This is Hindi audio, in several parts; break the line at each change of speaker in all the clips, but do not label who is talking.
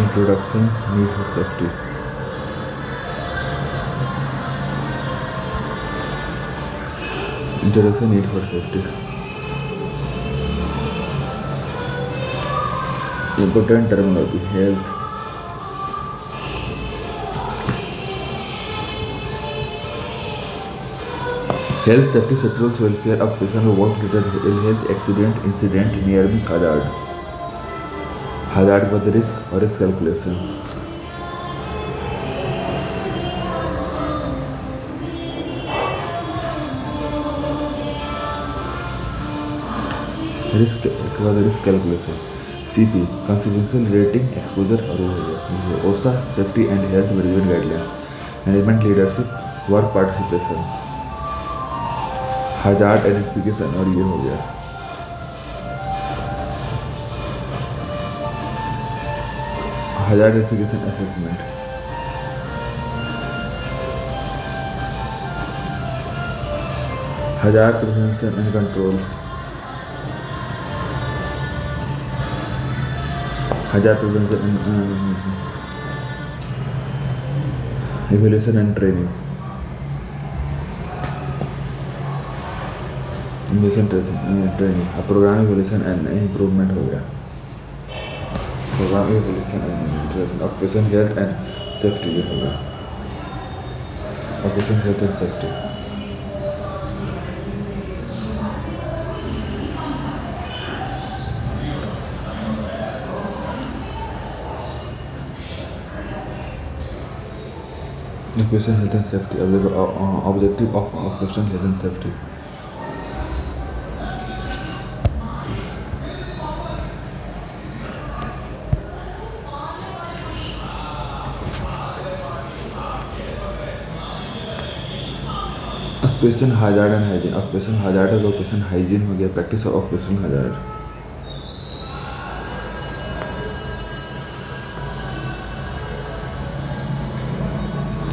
Introduction need for safety, introduction need for safety, important terminology, health, safety, structural welfare of person who work related ill health, accident, incident, near miss, hazard with risk or risk calculation, risk calculation, CP consequential rating exposure और वो हो गया OSHA safety and health management guidelines, management leadership, work participation, hazard identification और ये हो गया hazard identification assessment, hazard prevention and control, hazard prevention and evaluation and training, training, program evaluation and improvement हो गया, program evaluation and training, occupation health and safety ये हो गया, occupation health and safety, occupational health and safety, objective of occupational health and safety, occupational hazard and hygiene, occupational hazard और occupational hygiene हो गया, practice of occupational hazard,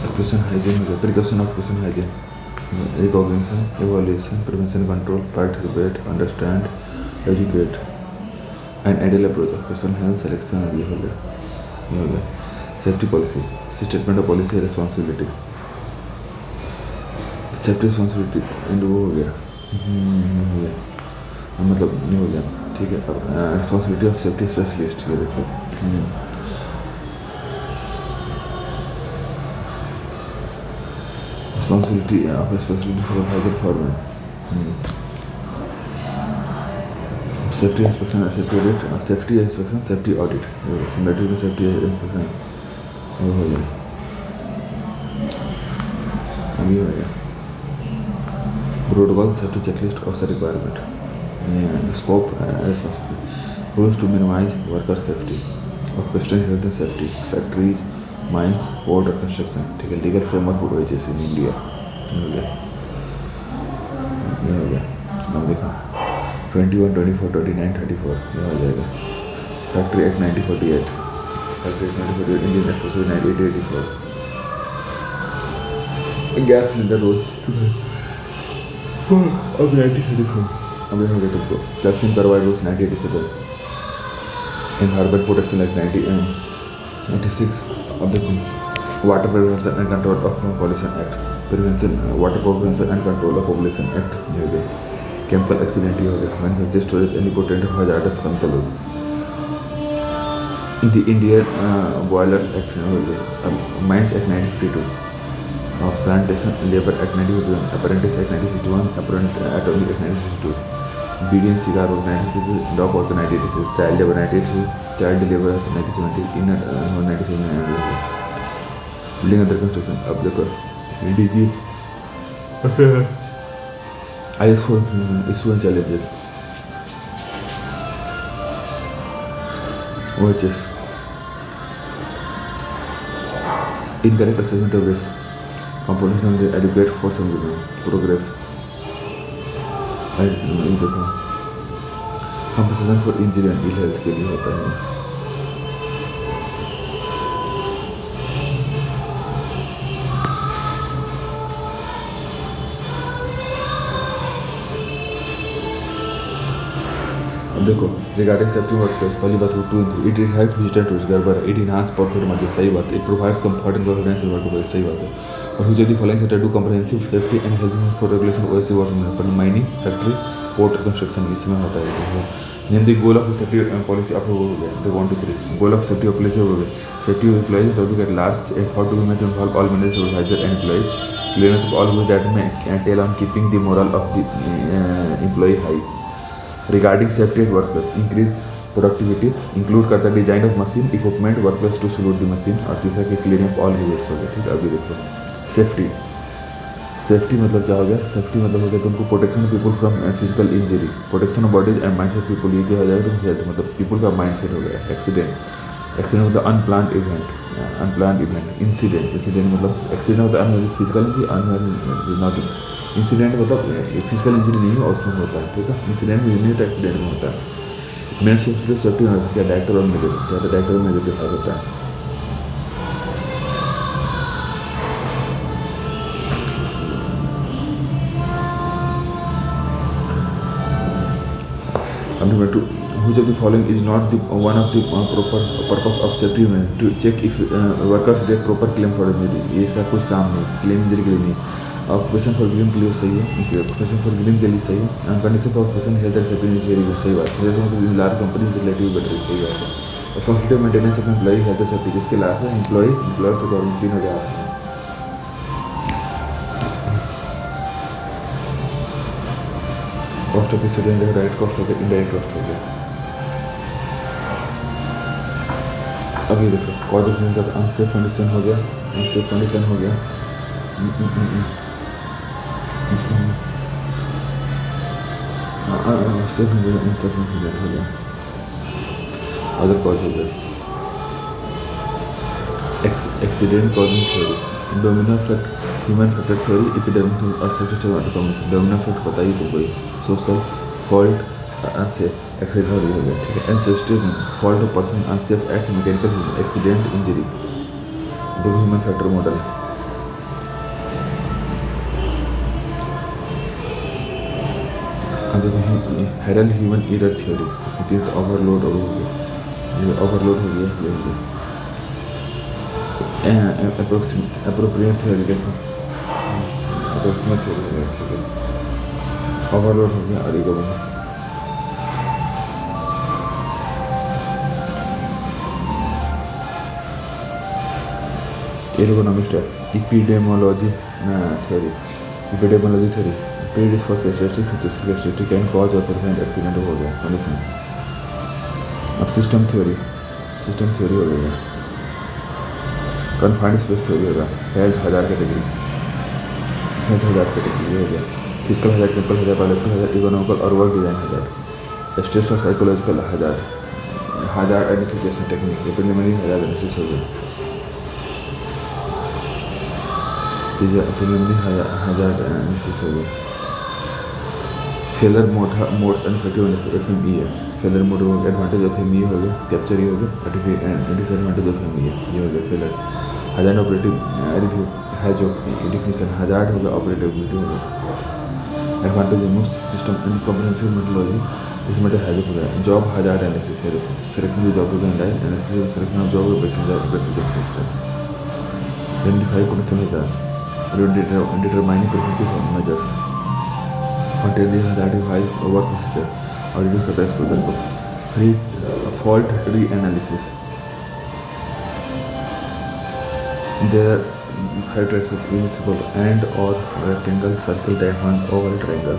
occupational hygiene हो गया, precaution of occupational hygiene, recognition, evaluation, prevention, control, participate, understand, educate and ideal approach, occupational health selection और ये हो गया safety policy, statement of policy responsibility, safety responsibility and वो हो गया हो गया मतलब ये हो गया ठीक है। अब रिस्पॉन्सिबिलिटी ऑफ सेफ्टी स्पेशलिस्ट ये देखो responsibility of specialist supervisor foreman, safety inspection, safety audit, safety inspection, safety audit, similarity में सेफ्टी इंस्पेक्शन वो हो गया अभी हो गया। Protocol safety checklist of requirement, scope rules to minimise worker safety, occupational health and safety, factories, mines, port और कंस्ट्रक्शन, ठीक है। Legal framework for wages in India हो गया ये हो गया। अब देखो 21, 24, 29, 34 ये हो जाएगा। Factory act 1948, factory act 1948, Indian act 1984, gas cylinder rule अब 1934, अब हो गया तुमको calcium carbide rules 1987, environment protection act 1986। अब देखो water prevention and control of pollution act, prevention water prevention and control of pollution act ये हो गया। केमिकल एक्सीडेंट ये हो गया। Manufacture storage and potent hazardous chemical, the Indian boilers act हो गया। Mines act 1952, plantation labour act 1951, apprentice act 1961, atomic act 1962, beedi and cigar act 1956, dog order 1986, child labour 1983, child labour 1970, inner 1979, building under construction. अब देखो DG IS 4 issue and challenges, OHS incorrect assessment of risk, composition educate for some progress, देखो compensation for injury and ill health के लिए होता है। अब देखो Regarding safety workplace, पहली बात वो to it helps visitor to गड़बड़ है, it enhance performance सही बात है, it provides comfort and confidence in workplace सही बात है, और which of the following sector do comprehensive safety and health for regulation OSC work पर mining, factory, port construction इसमें होता है. Then the goal of the safety policy of हो गया, the 1 to 3 goal of safety of policy हो गया, safety of employees have to get large effort to be made to involve all managers, supervisors and employees, clearness of all which that may tell on keeping the morale of the employee high. Regarding safety at workplace, increase productivity include करता है design of machine equipment workplace to salute the machine, और तीसरा कि क्लियरिंग ऑफ ऑल हैजर्ड्स हो गया. ठीक है, अभी देखो सेफ्टी. सेफ्टी मतलब क्या हो गया? सेफ्टी मतलब हो गया तुमको protection of people from physical injury, protection of bodies and mind of people. ये क्या हो जाएगा? तुम हेल्थ मतलब पीपल का माइंड सेट हो गया. एक्सीडेंट, एक्सीडेंट मतलब unplanned event, unplanned event. Incident, incident मतलब एक्सीडेंट होता है फिजिकल इंजरी, नॉट इंसिडेंट मतलब फिजिकल इंजरी नहीं है उसमें होता है. ठीक है, इंसिडेंट में नहीं होता, एक्सीडेंट में होता है. मेन सेफ्टी होना क्या डायरेक्टर और नेगेटिव, क्या होता है डायरेक्टर और नेगेटिव फाइव होता है. Number 2, which of the following is not the one of the proper purpose of safety में to check if workers get proper claim for injury. ये इसका कुछ काम नहीं, क्लेम इंजरी के लिए नहीं. ऑक्यूपेशन फॉर ग्रीन के लिए सही है, ऑक्यूपेशन फॉर ग्रीन के लिए सही है. Condition for occupation health and safety is very good सही बात है. लार्ज कंपनी रिलेटिव बेटर सही बात है. Responsibility maintenance of employee health and safety किसके लाभ है? एम्प्लॉई, एम्प्लॉयर से government 3000. Cost of incident direct cost हो गया, इनडायरेक्ट कॉस्ट हो गया. अभी देखो कॉज ऑफ का अनसेफ कंडीशन हो गया, अनसेफ कंडीशन हो गया. सेफ हो गया, अनसेफ इंसिडेंट हो गया, अदर कॉज हो गया. Accident causing theory, domino effect, human factor theory, epidemic और सेक्टर ऑटोमेशन. डोमिनो इफेक्ट पता ही तो कोई सोशल फॉल्ट अनसेफ एक्सीडेंट हो गया. ठीक है, ancestry fault of person unsafe act mechanical accident injury. दो ह्यूमन फैक्टर मॉडल. अब देखो हेरल ह्यूमन एरर थ्योरी, इसमें तो ओवरलोड हो गया, ये ओवरलोड हो गया, ये हो गया. अप्रोप्रिएट थ्योरी देखो, अप्रोक्सीमेट थ्योरी हो गया, ओवरलोड हो गया. और ये बना ergonomic step. Epidemiology theory, epidemiology theory predisposed statistics such as statistic can cause or prevent accident हो गया कंडीशन. अब सिस्टम थ्योरी, सिस्टम थ्योरी हो गया. कन्फाइंड स्पेस थ्योरी होगा. हेल्थ हजार कैटेगरी, हेल्थ हजार कैटेगरी हो गया. फिजिकल हजार, टेम्पल हजार, बायोलॉजिकल हजार, इकोनॉमिकल और वर्क डिजाइन हजार. स्ट्रेस और साइकोलॉजिकल हजार, हजार आइडेंटिफिकेशन टेक्निक, प्रिलिमिनरी हजार एनालिसिस हो गया. प्रिलिमिनरी हजार एनालिसिस हो गया. Failure modes and effectiveness FME है. फेलर मोड हो गया, एडवांटेज ऑफ FME हो गया, कैप्चर हो गया, डिसएडवांटेज ऑफ FME ये हो गया. फेलर हजार ऑपरेटिव रिव्यू है जो डिफिनेशन हजार हो गया, ऑपरेटिविटी हो गया. Advantage most system and comprehensive methodology, इसमें तो हैजो हो गया. जॉब हजार एनालिसिस है, selection job to analysis selection of job better identify question hazard, determining preventive measures, content identify work procedure और रिड्यूस करता है एक्सपोजर को. Free fault re analysis. There are 5 types of principle and और rectangle, circle, diamond, oval, triangle.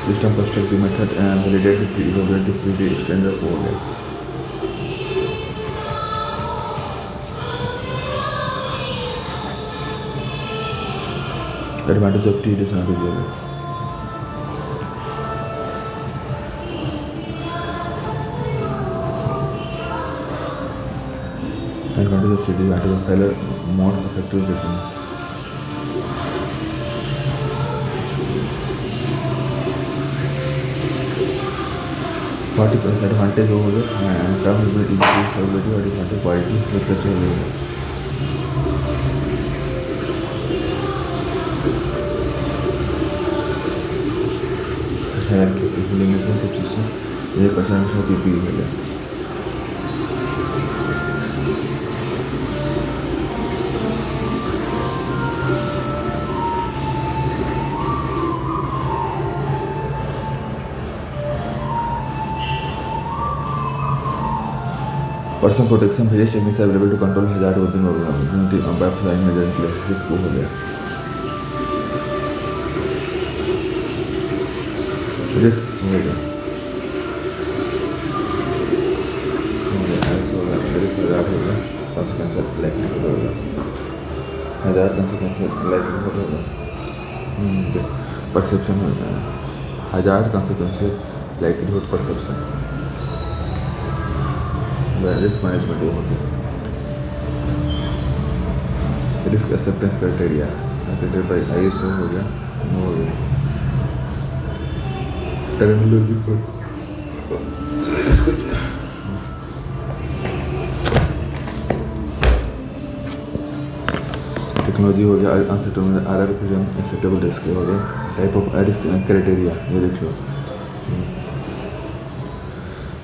System perspective method and validate the evaluate the free standard overlay. Advantage of T disadvantage overlay. Advantage of T disadvantage of failure more effective treatment. Advantage हो गया ट्रैवलेबिलिटी और डिसएडवांटेज क्वालिटी विद हो है लिमिटेशन सब चीज़ें ये परसेंट है पीपी मिले personal protection various techniques available to control hazard within organisation by applying measure in place risk हो गया रिस्क हो गया कॉन्सिक्वेंस लाइकलीहुड होगा हजार्ड कॉन्सिक्वेंस लाइकलीहुड होगा परसेप्शन हो गया hazard consequence likelihood perception risk management हो गया risk acceptance criteria criteria by ISO हो गया हो गया टर्मिनोलॉजी पर टेक्नोलॉजी हो गया अनसेटलमेंट आरआरपीएम एक्सेप्टेबल रिस्क हो गया टाइप ऑफ रिस्क क्राइटेरिया ये देख लो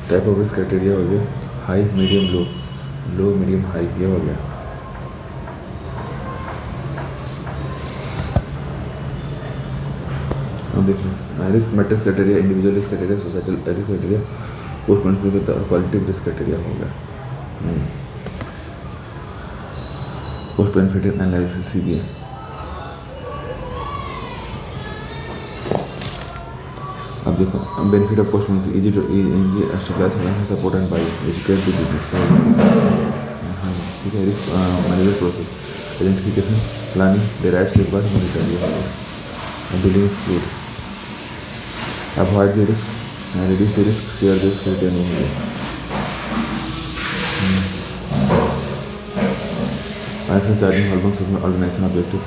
टाइप ऑफ रिस्क क्राइटेरिया हो गया high medium low low medium high ये हो गया अब देखिए risk matrix criteria individual risk criteria societal risk criteria post conflict और क्वालिटेटिव रिस्क क्राइटेरिया हो गया पोस्ट बेनिफिट एनालिसिस सीबीए अब देखो benefit of post means easy to easy establish support and by educate the business हाँ ठीक है risk manager process identification planning derive safeguard monitoring dealing food avoid the risk reduce the risk share the risk return होंगे ऐसा charging album organisation objective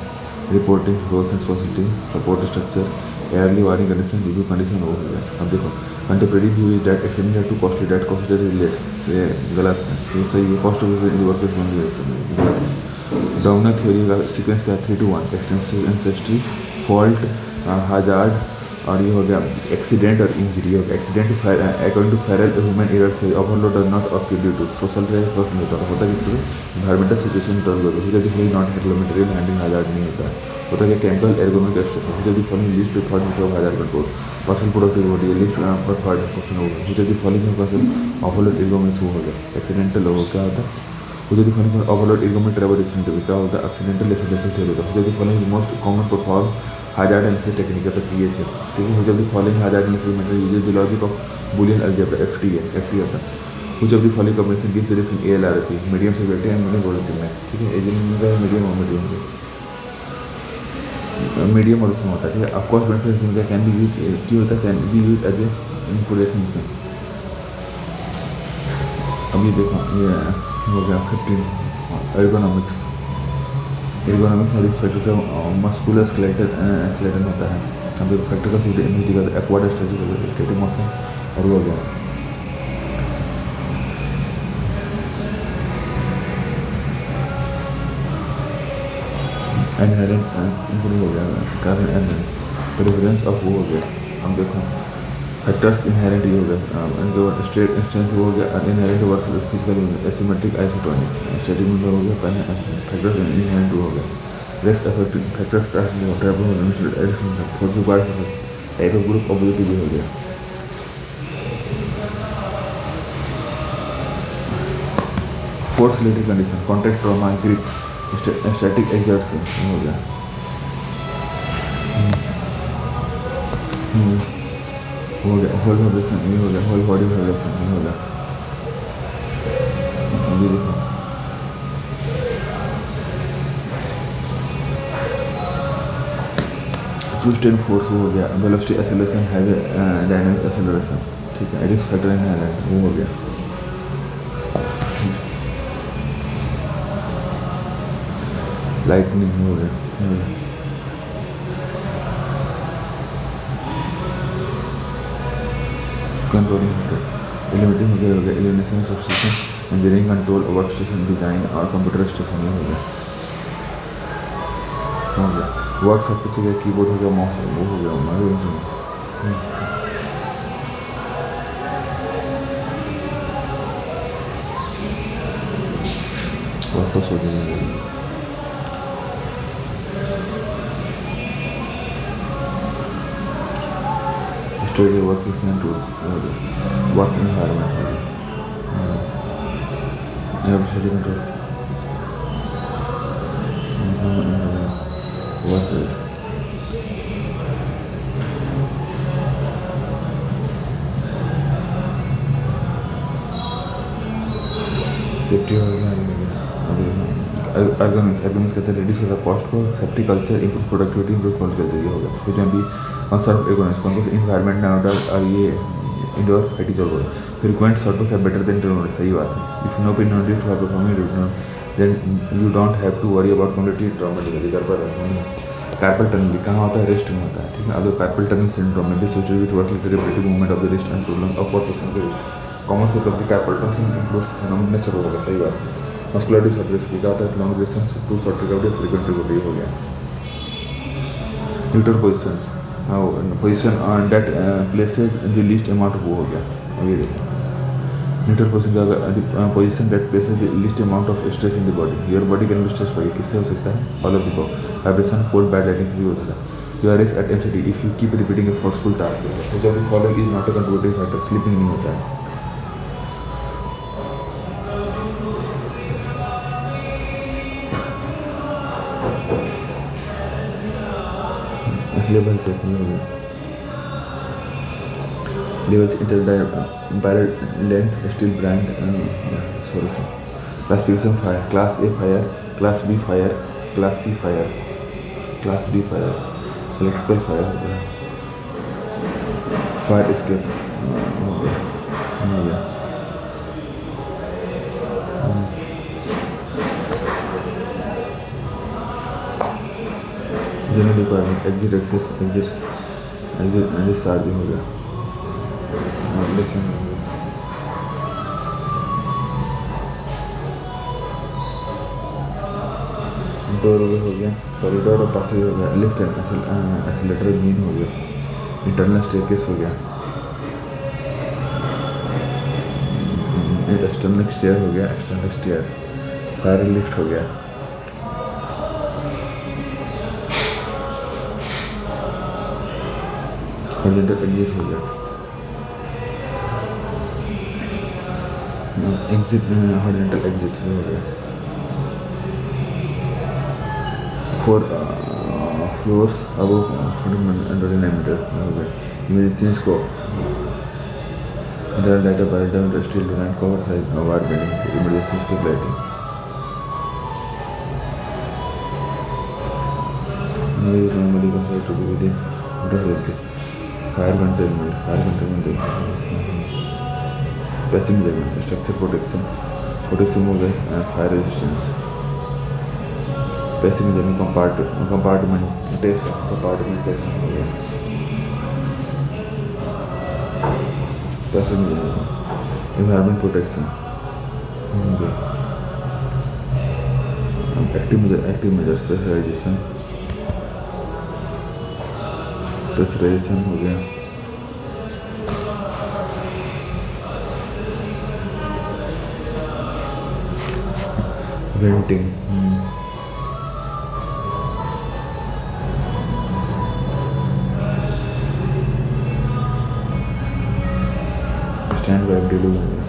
reporting roles and responsibility support structure early warning condition review condition हो गया अब देखो contemporary view is date extended है to costly date costed less ये गलत है ये सही है कॉस्ट ऑफ वर्कर्स बन गया गलत है डाउनर थ्योरी का सीक्वेंस क्या 3 to 1 extensive ancestry fault hazard और ये हो गया एक्सीडेंट और इंजरी हो गया accident according to feral human error theory overload does not occur due to social फर्क नहीं होता किसके इन्वायरमेंटल सिचुएशन टर्न होता है नॉट मटेरियल हैंडलिंग हजार्ड नहीं होता होता है केमिकल एर्गोनॉमिक स्ट्रेस जल्दी following list to thought of hazard control personal productivity list पर थॉट क्वेश्चन होगा जल्दी फॉलोइंग पर्सन ओवरलोड एर्गोनॉमिक्स हो गया एक्सीडेंटल हो क्या होता है जल्दी फॉलोइंग ओवरलोड एर्गोनॉमिक ट्रैवल क्या होता है एक्सीडेंटल लेसन थ्योरी होता है जल्दी following most common perform hazard analysis technique है पीएच है ठीक है जल्दी following hazard analysis method uses the logic of Boolean algebra FT होता है which of the following combination gives the risk in ALRP medium severity and medium volatility में ठीक है एजेंट का मीडियम और मीडियम और उसमें होता है ठीक है ऑफकोर्स बेनिफिट का कैन बी यूज क्यों होता है can be use as a input में अभी देखो ये हो गया 15 ergonomics risk factor muscular skeletal होता है हम देखो फैक्टर का सीधे एक्वार्ड स्ट्रेचिंग मोशन और वो गया इनहेरेंट हो गया कारण एनहेरेंट प्रेफरेंस ऑफ वो हो गया हम देखो फैक्टर्स इनहेरेंट ये हो गया जो स्ट्रेट इंस्टेंस हो गया inherent work physical asymmetric isotonic static में हो गया पहले फैक्टर्स इनहेरेंट हो गया risk affecting factors travel for type of group objective भी हो गया force related condition contact trauma grip static exertion हो गया हो गया होल वाइब्रेशन ये हो गया होल बॉडी वाइब्रेशन ये हो गया ये देखो सुस्टेन फोर्स हो गया वेलोसिटी एक्सेलरेशन है डायनामिक एक्सेलरेशन ठीक है रिस्क फैक्टर है वो हो गया लाइटनिंग हो गया कंट्रोलिंग एलिमेंटिंग हो गया elimination substitution engineering control work station design और कंप्यूटर स्टेशन ये हो गया वर्क सर्फेस हो गया कीबोर्ड हो गया माउस वो हो गया वापस हो गया story work tools work environment हो गया कंट्रोल वर्क सेफ्टी हो गया एर्गोनॉमिक्स कहते हैं रेड्यूस करता है कॉस्ट को safety culture improve productivity improve quality culture ये होगा फिर भी सर्व एर्गोनॉमिक्स कौन कौन से इन्वायरमेंट आउटडोर और ये इंडोर फाइटिंग हो गया फ्रीक्वेंट सर्टोस है बेटर देन टर्नोवर सही बात है if no bin notice to have performing then you don't have to worry about community traumatically घर पर कार्पल टनल कहाँ होता है रेस्ट में होता है ठीक है अब कार्पल टनल सिंड्रोम में associated with work related movement of the wrist and problem of work person common of the carpal tunnel includes phenomenous होगा सही बात मस्कुलर डिसऑर्डर्स की होता है long distance to short recovery frequent recovery हो गया neutral position that places the least amount वो हो गया अभी देखो neutral position that places the least amount of stress in the body your body can be stress by किससे हो सकता है all of the above vibration cold bad lighting से हो सकता है you are risk at MCD if you keep repeating a forceful task तो जब follow is not a controlling factor sleeping नहीं होता है लेवल चेक नहीं होगा level inter length steel brand sorry classification fire class A fire class B fire class C fire class D fire electrical fire हो गया फायर एस्केप हो गया general requirement exit access exit discharge हो गया डोर हो गया कॉरिडोर और पासेज हो गया लिफ्ट एंड एक्सीलेटर मीन हो गया इंटरनल स्टेयरकेस हो गया एक्सटर्नल स्टेयर हो गया एक्सटर्नल स्टेयर फायर लिफ्ट हो गया हॉरिजॉन्टल एग्जिट हो गया एग्जिट हॉरिजॉन्टल एग्जिट हो गया फोर फ्लोर्स अब 149 मीटर हो गया emergency scope data parameter steel design cover size वार building emergency scope lighting normally consider to be within fire containment passive measurement structure protection हो गए fire resistance passive measurement compartmentation हो गया पैसिव मेजरमेंट एनवायरमेंट प्रोटेक्शन हो गया एक्टिव मेजर प्रेशराइजेशन हो गया वेंटिंग स्टैंड बाय ड्रिलिंग हो गया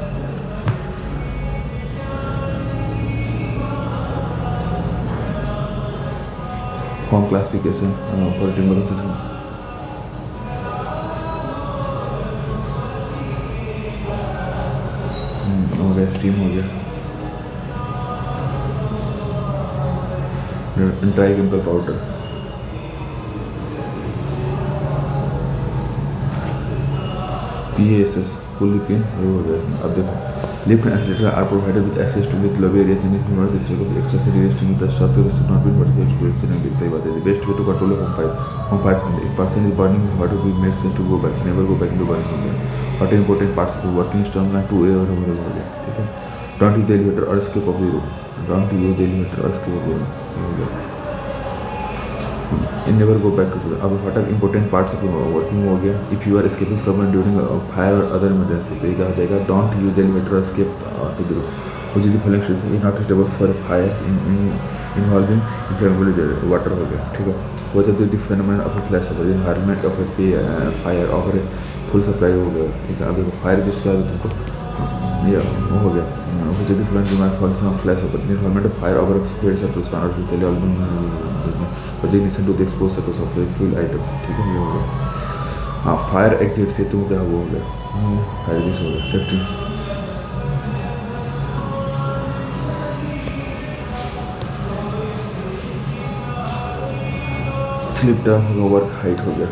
form classification for timber construction हो गया स्टीम हो गया dry chemical powder PASS full लिपिन हो गया अब देखो Lift and escalator are provided with access to with lobby areas and if not this requires excessive restricting the structure should not be modified to generate सही बात है the best way to control a home fire if person is burning what would make sense to go back never go back into burning again what are important parts of the working storm like 2 air हो गया ठीक है don't use the elevator or escape of the room don't use the elevator or escape of the room and never go back to the अब what are important parts of working हो गया if you are escaping from during a fire or other emergency तो ये कहा जाएगा don't use the elevator or escape to the roof which is the following steps is not suitable for a fire involving inflammable water हो गया ठीक है what are the phenomenon of a flash over the environment of a fire over a full supply हो गया ठीक है अब देखो fire जिसके बाद तुमको ये हो गया which is the following remark for some flash over the environment of fire over a fuel supply spanner से चले but they listen to the exposed surface of a fuel item ठीक है ये हो गया हाँ फायर एग्जिट से तुम क्या हो गया फायर एग्जिट हो गया सेफ्टी स्लिप डाउन होगा वर्क हाइट हो गया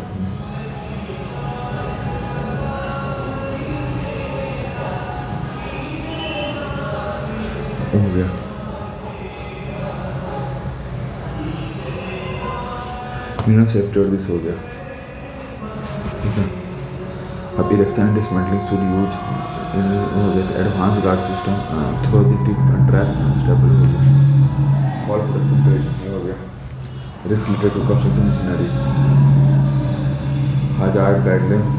हो गया मिनिमम सेफ्टी और दिस हो गया ठीक है अब erection and dismantling should use हो गया advance guard system through the tip and trap stable हो गया फॉल प्रोटेक्शन ट्रेड हो गया risk related to construction machinery hazard guidelines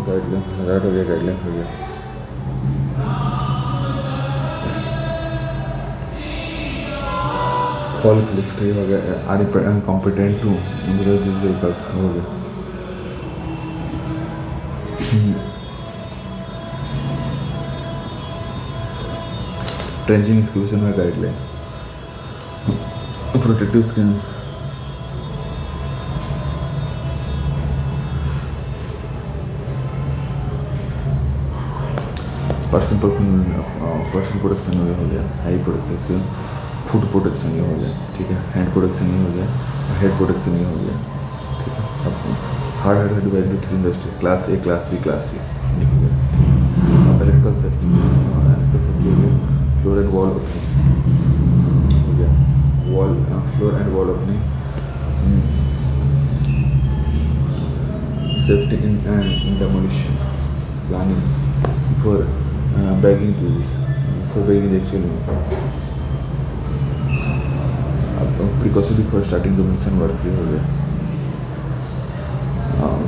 hazard हो गया गाइडलाइंस हो गया फॉल लिफ्ट हो गया are competent to this vehicles हो गया ट्रेंचिंग एक्सक्यूशन है guideline protective screen person protection हो गया high protection screen foot protection ये हो गया ठीक है हैंड प्रोटेक्शन ये हो गया हेड प्रोटेक्शन ये हो गया ठीक है अब hard divide to 3 industry class A class B class C ये हो गया इलेक्ट्रिकल सेफ्टी हो गया फ्लोर एंड वॉल ओपनिंग हो गया wall floor and wall opening safety in demolition planning for bagging actually precautionary for starting demolition work हो गया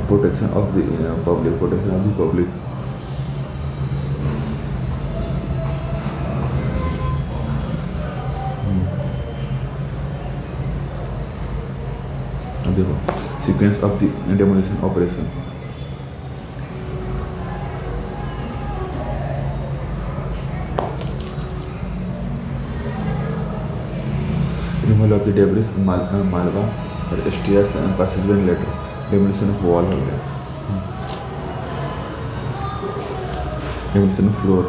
protection of the public protection of the public देखो sequence of the demolition operation removal of the debris malva और stairs and passageway and ladder demolition of wall हो गया demolition of floor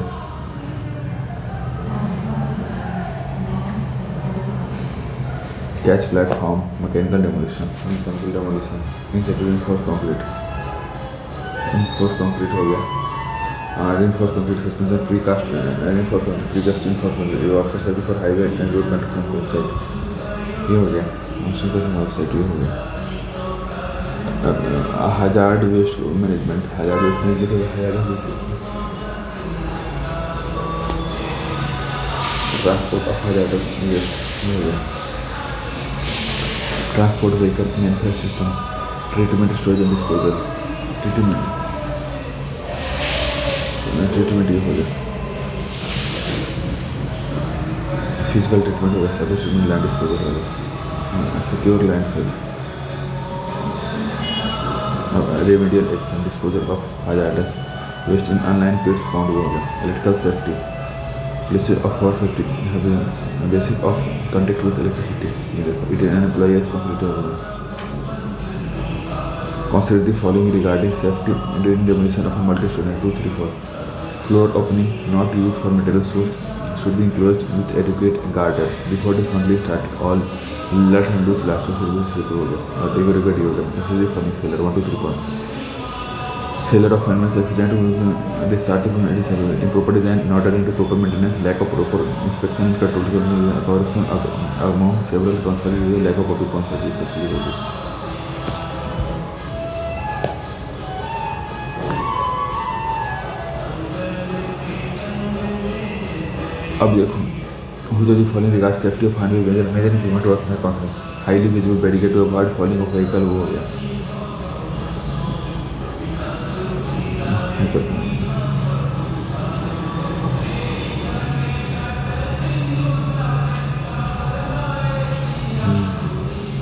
catch platform mechanical demolition concrete demolition in situ reinforced concrete हो गया reinforced concrete suspension precast reinforced concrete precast reinforced concrete after safety for highway and road construction website ये हो गया वेबसाइट ये हो गया hazard waste management hazard waste management transport of hazard waste ये हो गया transport vehicle manufacturing system treatment storage and disposal treatment ये हो गया फिजिकल ट्रीटमेंट हो गया सफिशिएंट लैंड डिस्पोजल हो गया secure landfill remedial action disposal of hazardous waste in unlined pits found हो गया electrical safety basic of for safety having a basic of contact with electricity it is an employee responsibility हो गया consider the following regarding safety during demolition of a multi-story 2, 3, 4 floor opening not used for material source should be enclosed with adequate guarder before dismantling start all let and do plaster service हो गया और डेकोरेट हो गया जैसे furnish failure 1, 2, 3 point Failure of maintenance accident, discharge improper design, not adhering to proper maintenance, lack of proper inspection and control, corruption among several concerns, lack of public consent, ये सब चीज़ें होगी. अब देखो, who do the following regards safety of handling major improvement work में कौन है? Highly visible barricade to avoid falling of vehicle, वो हो गया.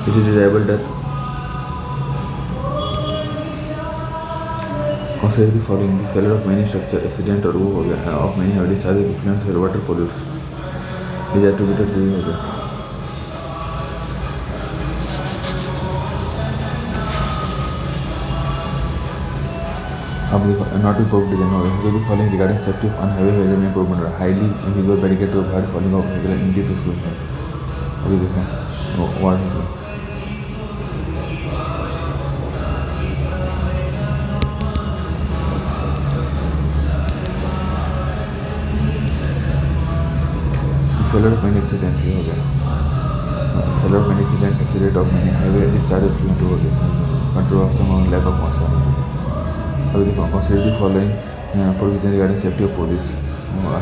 It is desirable that consider the following: the failure of many structure accident और वो हो गया of many heavily charged effluents और water pollutes. These attributed to हो गया. अब देखो not improved design हो गया. The following regarding safety of on highway में improvement है. Highly visible barricade to avoid falling of vehicle in deep exclusion. अभी देखो what है. Failure of many accident हो गया. Failure of many accident of many highway discharge effluent हो गया. Control of some lack of concern. अभी देखो consider the following provision regarding safety of police.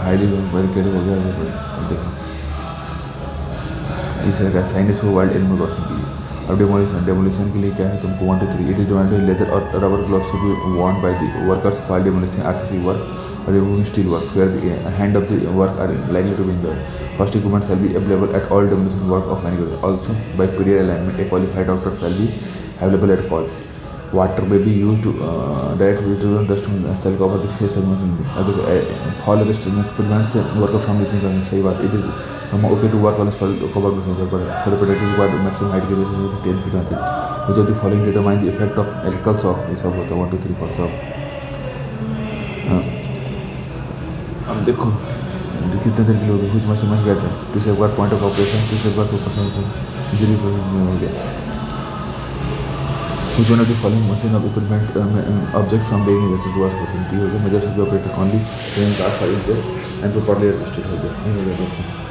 Highly barricade हो गया. अब देखो तीसरा क्या signage for wild animal crossing के लिए. अब डेमोलिशन के लिए क्या है तुमको 1 to 3 it is demanded leather और rubber gloves to be worn by the workers while demolishing RCC work or removing steel work where the hand of the work are likely to be injured. First equipment shall be available at all demolition work of any kind. Also by period alignment a qualified doctor shall be available at call. Water may be used to direct vegetable dust shall cover the face fall restraint prevents the worker from reaching the सही बात. It is somehow okay to work on a cover but for a protective required maximum height के लिए 10 feet आती है. Which of the following determine the effect of electrical shock? ये सब होता है 1 2 3 4 सब. अब देखो कितने देर के लोग कुछ मशीन गए थे to safeguard point of operation to safeguard injury हो गया. Which one of the following machine of equipment object from being adjusted to work opportunity हो गया. Measures should be operated only when cars are in there and properly adjusted हो गया.